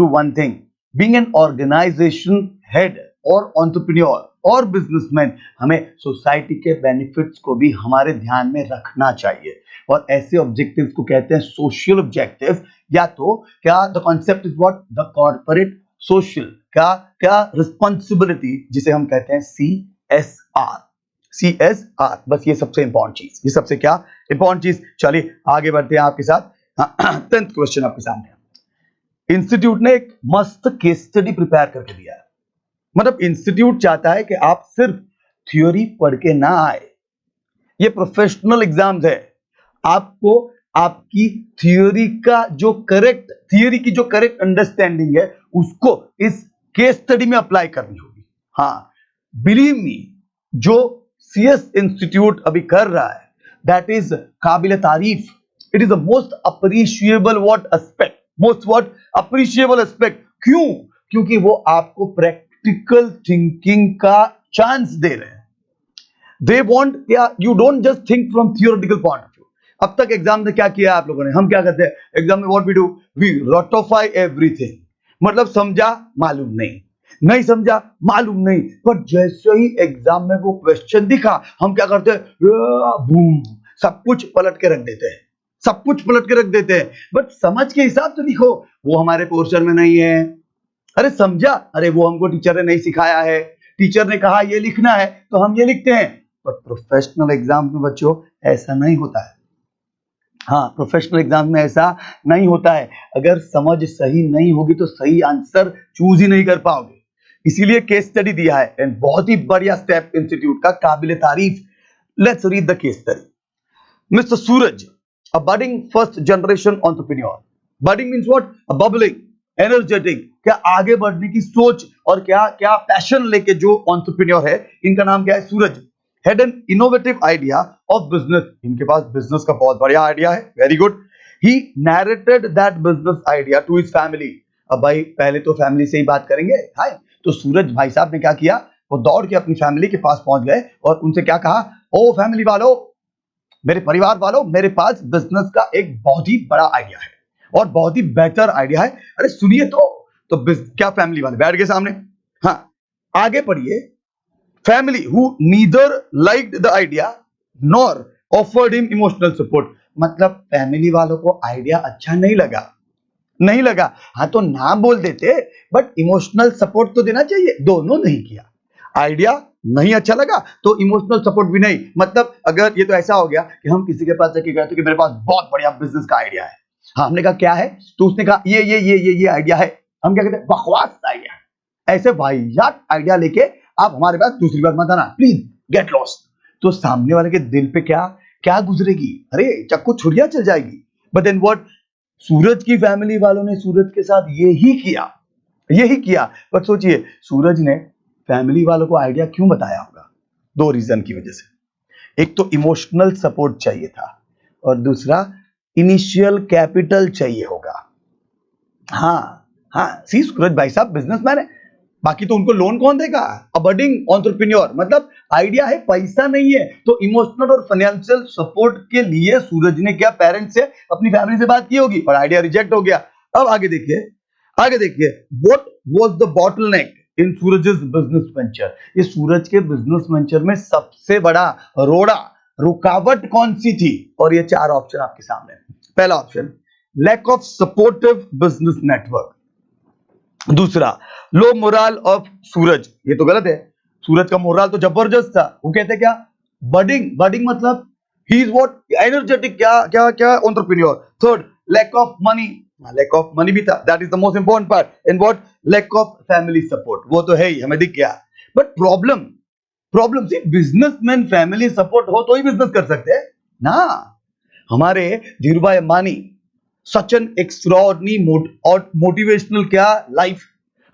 one thing. Being an organization head or entrepreneur और businessman, हमें society के बेनिफिट्स को भी हमारे ध्यान में रखना चाहिए, और ऐसे ऑब्जेक्टिव्स को कहते हैं सोशल ऑब्जेक्टिव्स. या तो क्या the concept is what? The corporate social क्या रिस्पॉन्सिबिलिटी, जिसे हम कहते हैं CSR. बस ये सबसे इंपॉर्टेंट चीज, ये सबसे क्या इंपॉर्टेंट चीज. चलिए आगे बढ़ते हैं आपके साथ. 10th क्वेश्चन आपके सामने. इंस्टीट्यूट ने एक मस्त केस स्टडी प्रिपेयर करके दिया है. मतलब इंस्टीट्यूट चाहता है कि आप सिर्फ थ्योरी पढ़ के ना आए, ये प्रोफेशनल एग्जाम्स है. आपको आपकी थ्योरी की जो करेक्ट अंडरस्टैंडिंग है उसको इस केस स्टडी में अप्लाई करनी होगी. हाँ, बिलीव मी, जो CS इंस्टीट्यूट अभी कर रहा है दैट इज काबिल तारीफ. It is the most appreciable appreciable aspect. क्यों? क्योंकि वो आपको प्रैक्टिकल थिंकिंग का चांस दे रहे हैं. They want you don't just think from theoretical point of view. अब तक एग्जाम में क्या किया आप लोगों ने? हम क्या करते हैं एग्जाम में? What we do? वी रटोफाई एवरीथिंग. मतलब समझा मालूम नहीं समझा मालूम नहीं, पर जैसे ही एग्जाम में वो क्वेश्चन दिखा हम क्या करते हैं? बूम, सब कुछ पलट के रख देते हैं. बट समझ के हिसाब से लिखो, वो हमारे पोर्शन में नहीं है. अरे समझा? अरे वो हमको टीचर ने नहीं सिखाया है, टीचर ने कहा ये लिखना है तो हम ये लिखते हैं. पर प्रोफेशनल एग्जाम में बच्चों ऐसा नहीं होता है. हाँ, प्रोफेशनल एग्जाम में ऐसा नहीं होता है. अगर समझ सही नहीं होगी तो सही आंसर चूज ही नहीं कर पाओगे. इसीलिए केस स्टडी दिया है, एंड बहुत ही बढ़िया स्टेप इंस्टीट्यूट का, काबिल तारीफ. Let's read the case study. Mister Suraj, a budding first generation entrepreneur. Budding means what? A bubbling, energetic, क्या आगे बढ़ने की सोच और क्या पैशन लेके जो entrepreneur है, इनका नाम क्या है? सूरज. Had an innovative idea of business. इनके पास बिजनेस का बहुत बढ़िया आइडिया है. Very good. He narrated that business idea to his family. अब भाई पहले तो फैमिली से ही बात करेंगे. हाय, तो सूरज भाई साहब ने क्या किया? वो दौड़ के अपनी फैमिली के पास पहुंच गए और उनसे क्या कहा? ओ फैमिली वालों, मेरे परिवार वालों, मेरे पास बिजनेस का एक बहुत ही बड़ा आइडिया है और बहुत ही बेहतर आइडिया है. अरे सुनिए तो क्या फैमिली वाले बैठ गए सामने. हाँ, आगे पढ़िए. Family who neither liked the idea nor offered him emotional support. मतलब फैमिली वालों को आइडिया अच्छा नहीं लगा, नहीं लगा, हाँ तो ना बोल देते, बट इमोशनल सपोर्ट तो देना चाहिए। दोनों नहीं किया। आइडिया नहीं अच्छा लगा तो इमोशनल सपोर्ट भी नहीं। मतलब अगर ये तो ऐसा हो गया कि हम किसी के पास जाके कहते कि मेरे पास बहुत बढ़िया बिजनेस का आइडिया है, हाँ हमने कहा क्या है, तो उसने कहा ये आइडिया है, हम क्या कहते हैं बकवास आइडिया है। ऐसे वाहियात आइडिया लेके आप हमारे पास दूसरी बार मत आना, प्लीज गेट लॉस्ट। तो सामने वाले के दिल पे क्या क्या गुजरेगी, अरे चक्कू छुरिया चल जाएगी। बट देन व्हाट, सूरज की फैमिली वालों ने सूरज के साथ यही किया। बट सोचिए सूरज ने फैमिली वालों को आइडिया क्यों बताया होगा? दो रीजन की वजह से। एक तो इमोशनल सपोर्ट चाहिए था और दूसरा इनिशियल कैपिटल चाहिए होगा। हाँ सी सूरज भाई साहब बिजनेसमैन है, बाकी तो उनको लोन कौन देगा? अ बडिंग एंटरप्रेन्योर, मतलब आइडिया है पैसा नहीं है। तो इमोशनल और फाइनेंशियल सपोर्ट के लिए सूरज ने क्या पेरेंट्स से अपनी फैमिली से बात की होगी और आइडिया रिजेक्ट हो गया। अब आगे देखिए what was the bottleneck in Suraj's business venture. ये सूरज के बिजनेस वेंचर में सबसे बड़ा रुकावट कौन सी थी? और ये चार ऑप्शन आपके सामने। पहला option lack of supportive business network, दूसरा लो मोरल ऑफ सूरज, ये तो गलत है, सूरज का मोरल तो जबरदस्त था। वो कहते क्या, बडिंग मतलब ही इज व्हाट एनर्जेटिक, क्या entrepreneur. Third lack of money भी था, that is the most important part. And what lack of family support, वो तो है ही, हमें दिख गया। But problem C businessman family support हो तो ही बिजनेस कर सकते हैं ना। हमारे Dhirubhai Ambani such an extraordinary motivational क्या लाइफ।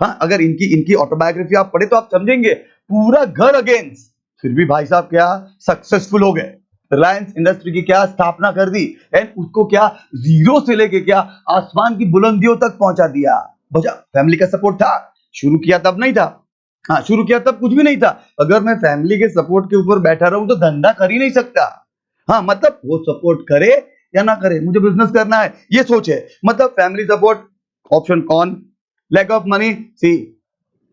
हाँ अगर इनकी ऑटोबायोग्राफी आप पढ़े तो आप समझेंगे पूरा घर अगेंस्ट, फिर भी भाई साहब क्या सक्सेसफुल हो गए। रिलायंस इंडस्ट्री की क्या स्थापना कर दी एंड उसको क्या जीरो से लेके क्या आसमान की बुलंदियों तक पहुंचा दिया। बचा फैमिली का सपोर्ट था, शुरू किया तब नहीं था। हाँ शुरू किया तब कुछ भी नहीं था। अगर मैं फैमिली के सपोर्ट के ऊपर बैठा रहूं तो धंधा कर ही नहीं सकता। हाँ मतलब वो सपोर्ट करे या ना करे, मुझे बिजनेस करना है, ये सोच है। मतलब फैमिली सपोर्ट ऑप्शन कौन, lack of money C,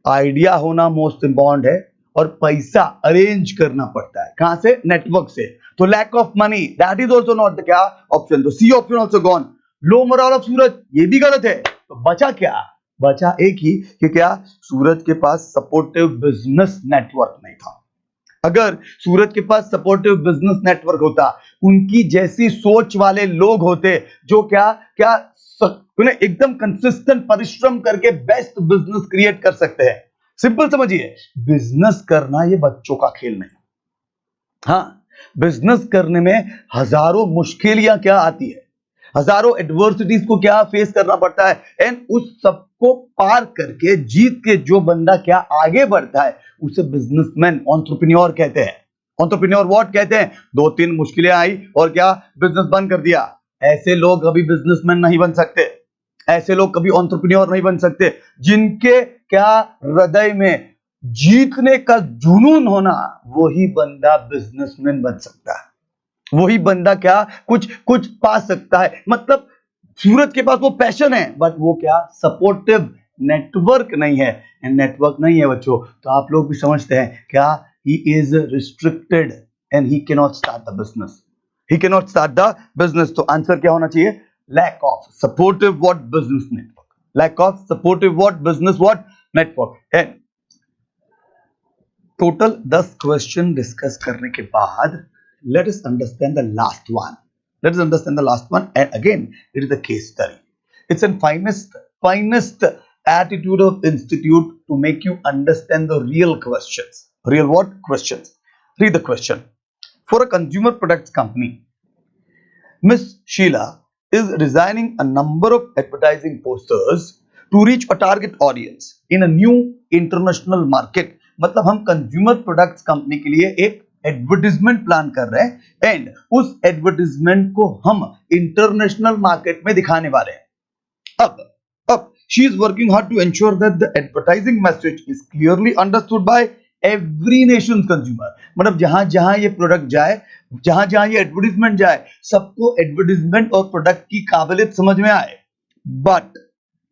idea होना मोस्ट इंपॉर्टेंट है और पैसा अरेंज करना पड़ता है, कहां से, नेटवर्क से। तो lack of money that is also not the क्या ऑप्शन, तो C option also gone. Low moral of Suraj, ये भी गलत है। तो बचा क्या, बचा एक ही कि क्या सूरज के पास सपोर्टिव बिजनेस नेटवर्क नहीं था। अगर सूरज के पास सपोर्टिव बिजनेस नेटवर्क होता, उनकी जैसी सोच वाले लोग होते जो क्या क्या एकदम कंसिस्टेंट परिश्रम करके बेस्ट बिजनेस क्रिएट कर सकते हैं। सिंपल समझिए, बिजनेस करना ये बच्चों का खेल नहीं। हाँ बिजनेस करने में हजारों मुश्किलियां क्या आती है, हजारों एडवर्सिटीज को क्या फेस करना पड़ता है, एंड उस सबको पार करके जीत के जो बंदा क्या आगे बढ़ता है उसे बिजनेसमैन एंटरप्रेन्योर कहते हैं। एंटरप्रेन्योर व्हाट कहते हैं, दो तीन मुश्किलें आई और क्या बिजनेस बंद कर दिया। ऐसे लोग कभी बिजनेसमैन नहीं बन सकते, ऐसे लोग कभी एंटरप्रेन्योर नहीं बन सकते। जिनके क्या हृदय में जीतने का जुनून होना, वही बंदा बिजनेसमैन बन सकता है, वही बंदा क्या कुछ पा सकता है। मतलब सूरज के पास वो पैशन है बट वो क्या सपोर्टिव नेटवर्क नहीं है। नेटवर्क नहीं है बच्चों तो आप लोग भी समझते हैं क्या, he is restricted and he can not start the business, he can not start the business. तो आंसर क्या होना चाहिए, lack of supportive what business network, lack of supportive what business what network. And total 10 question discuss करने के बाद let us understand the last one. Let us understand the last one, and again it is a case study. It's a finest attitude of institute to make you understand the real questions. Real what questions? Read the question. For a consumer products company, Miss Sheila is designing a number of advertising posters to reach a target audience in a new international market. मतलब हम consumer products company के लिए एक advertisement plan कर रहे हैं and उस advertisement को हम इंटरनेशनल मार्केट में दिखाने वाले हैं। अब she is working hard to ensure that the advertising message is clearly understood by every nation consumer. मतलब जहां जहां ये प्रोडक्ट जाए, जहां जहां ये एडवर्टाइजमेंट जाए, सबको एडवर्टाइजमेंट और प्रोडक्ट की काबिलियत समझ में आए। But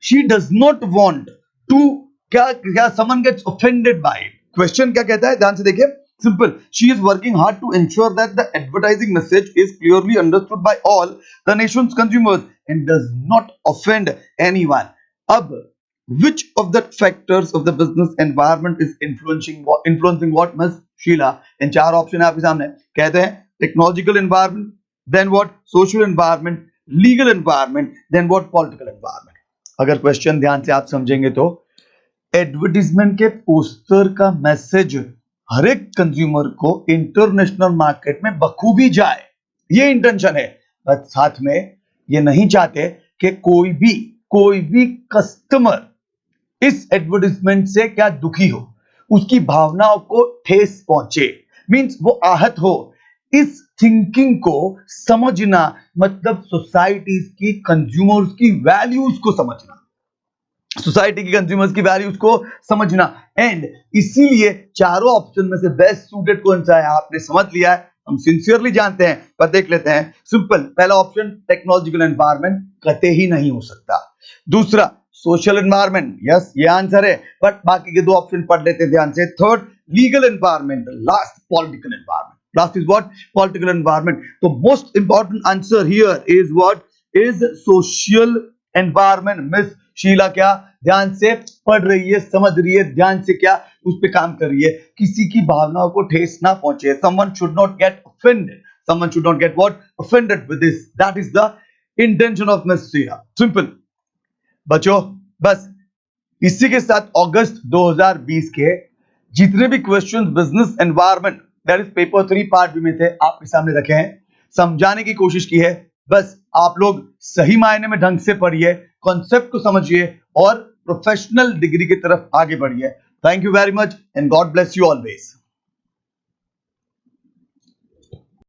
she does not want to क्या someone gets offended by it. Question क्या कहता है, ध्यान से देखिए, Simple. She is working hard to ensure that the advertising message is clearly understood by all the nation's consumers and does not offend anyone. Ab, which of the factors of the business environment is influencing what, Miss Sheila? इन चार option है आपके सामने. कहते हैं technological environment, then what social environment, legal environment, then what political environment. अगर question ध्यान से आप समझेंगे तो एडवर्टीजमेंट के पोस्टर का मैसेज हर एक कंज्यूमर को इंटरनेशनल मार्केट में बखूबी जाए, ये इंटेंशन है. बट साथ में ये नहीं चाहते कि कोई भी कस्टमर इस एडवर्टीजमेंट से क्या दुखी हो, उसकी भावनाओं को ठेस पहुंचे, मींस वो आहत हो. इस थिंकिंग को समझना मतलब सोसाइटीज की कंज्यूमर्स की वैल्यूज को समझना, सोसाइटी की कंज्यूमर्स की वैल्यूज को समझना. एंड इसीलिए चारों ऑप्शन में से बेस्ट सूटेड कौन सा है आपने समझ लिया है, हम सिंसियरली जानते हैं, पर देख लेते हैं. सिंपल, पहला ऑप्शन टेक्नोलॉजिकल एनवायरनमेंट कतई ही नहीं हो सकता. दूसरा सोशल एनवायरनमेंट, यस ये आंसर है, बट बाकी के दो ऑप्शन पढ़ लेते हैं ध्यान से. Third legal environment, last political environment. Last is what? Political environment. तो most important answer here is what? Is social environment. Miss Sheela क्या ध्यान से पढ़ रही है, समझ रही है, ध्यान से क्या उस पे काम कर रही है, किसी की भावनाओं को ठेस ना पहुंचे. someone should not get offended, someone should not get what? Offended with this. That is the intention of Miss Sheila. Simple. बच्चों बस इसी के साथ अगस्त 2020 के जितने भी questions business environment that is paper 3 part B में थे आपके सामने रखे हैं, समझाने की कोशिश की है. बस आप लोग सही मायने में ढंग से पढ़िए, कॉन्सेप्ट को समझिए और प्रोफेशनल डिग्री की तरफ आगे बढ़िए. Thank you very much and God bless you always.